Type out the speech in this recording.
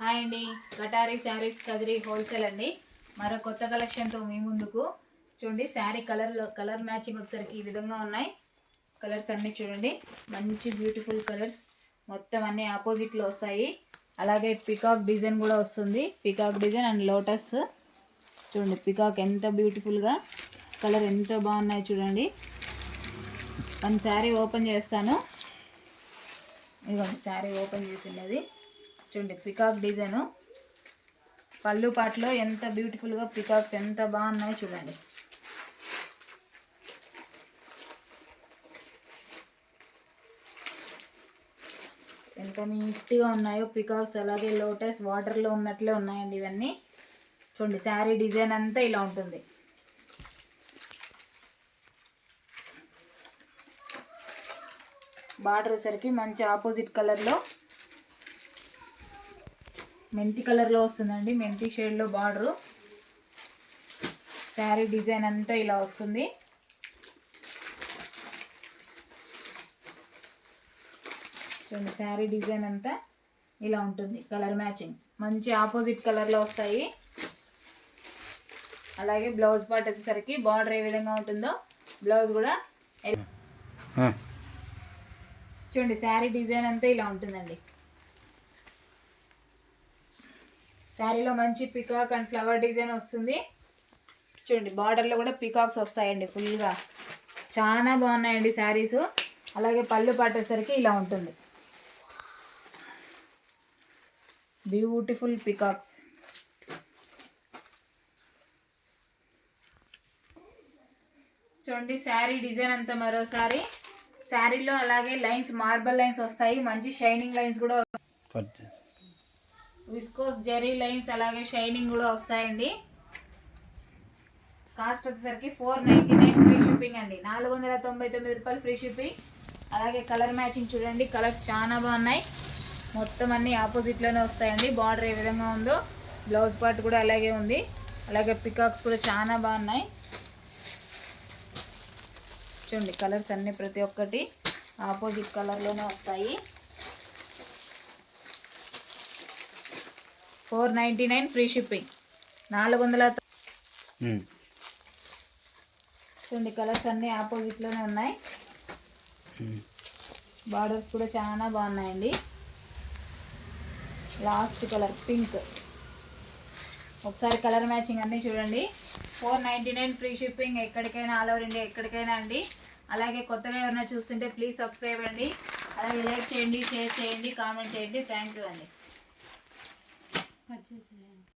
Hi అండి, కటారీ saris Kadiri wholesale అండి. మరో కొత్త కలెక్షన్తో మీ ముందుకు. చూడండి, శారీ కలర్ మ్యాచింగ్ వచ్చేసరికి ఈ విధంగా ఉన్నాయి. కలర్స్ అన్నీ చూడండి, మంచి బ్యూటిఫుల్ కలర్స్, మొత్తం అన్నీ ఆపోజిట్లో వస్తాయి. అలాగే పికాక్ డిజైన్ కూడా వస్తుంది. Peacock design and lotus. చూడండి పికాక్ ఎంత బ్యూటిఫుల్గా, కలర్ ఎంత బాగున్నాయి చూడండి. వన్ శారీ ఓపెన్ చేస్తాను. ఇదిగోండి శారీ ఓపెన్ చేసినది. చూడండి పికాక్ డిజైను, పళ్ళు పాటలో ఎంత బ్యూటిఫుల్గా పికాక్స్ ఎంత బాగున్నాయో చూడండి. ఎంత నీట్గా ఉన్నాయో పికాక్స్. అలాగే లోటస్ వాటర్లో ఉన్నట్లే ఉన్నాయండి ఇవన్నీ. చూడండి శారీ డిజైన్ అంతా ఇలా ఉంటుంది. బార్డర్ వచ్చరికి మంచి ఆపోజిట్ కలర్లో మెంతి కలర్లో వస్తుందండి. మెంతి షేడ్లో బార్డరు. శారీ డిజైన్ అంతా ఇలా వస్తుంది. చూడండి శారీ డిజైన్ అంతా ఇలా ఉంటుంది. కలర్ మ్యాచింగ్ మంచి ఆపోజిట్ కలర్లో వస్తాయి. అలాగే బ్లౌజ్ పార్ట్ వచ్చేసరికి బార్డర్ ఏ విధంగా ఉంటుందో బ్లౌజ్ కూడా చూడండి. శారీ డిజైన్ అంతా ఇలా ఉంటుందండి. శారీలో మంచి పికాక్ అండ్ ఫ్లవర్ డిజైన్ వస్తుంది. చూడండి బార్డర్లో కూడా పికాక్స్ వస్తాయండి ఫుల్గా. చాలా బాగున్నాయండి శారీస్. అలాగే పళ్ళు పట్టేసరికి ఇలా ఉంటుంది. Beautiful peacocks. చూడండి శారీ డిజైన్ అంతా మరోసారి. శారీలో అలాగే లైన్స్, మార్బల్ లైన్స్ వస్తాయి. మంచి షైనింగ్ లైన్స్ కూడా, విస్కోస్ జెరీ లైన్స్, అలాగే షైనింగ్ కూడా వస్తాయండి. కాస్ట్ వచ్చేసరికి 499 ఫ్రీ షిప్పింగ్ అండి. 499 రూపాయలు ఫ్రీ షిప్పింగ్. అలాగే కలర్ మ్యాచింగ్ చూడండి, కలర్స్ చాలా బాగున్నాయి. మొత్తం అన్నీ ఆపోజిట్లోనే వస్తాయండి. బార్డర్ ఏ విధంగా ఉందో బ్లౌజ్ పార్ట్ కూడా అలాగే ఉంది. అలాగే పికాక్స్ కూడా చాలా బాగున్నాయి. చూడండి కలర్స్ అన్నీ ప్రతి ఒక్కటి ఆపోజిట్ కలర్లోనే వస్తాయి. 499 ఫ్రీ షిప్పింగ్. 400. చూడండి కలర్స్ అన్నీ ఆపోజిట్లోనే ఉన్నాయి. బార్డర్స్ కూడా చాలా బాగున్నాయండి. Last colour pink. ఒకసారి కలర్ మ్యాచింగ్ అన్నీ చూడండి. 499 ఫ్రీ షిప్పింగ్. ఎక్కడికైనా, ఆల్ ఓవర్ ఇండియా ఎక్కడికైనా అండి. అలాగే కొత్తగా ఎవరైనా చూస్తుంటే ప్లీజ్ సబ్స్క్రైబ్ అండి. అలాగే లైక్ చేయండి, షేర్ చేయండి, కామెంట్ చేయండి. థ్యాంక్ యూ అండి.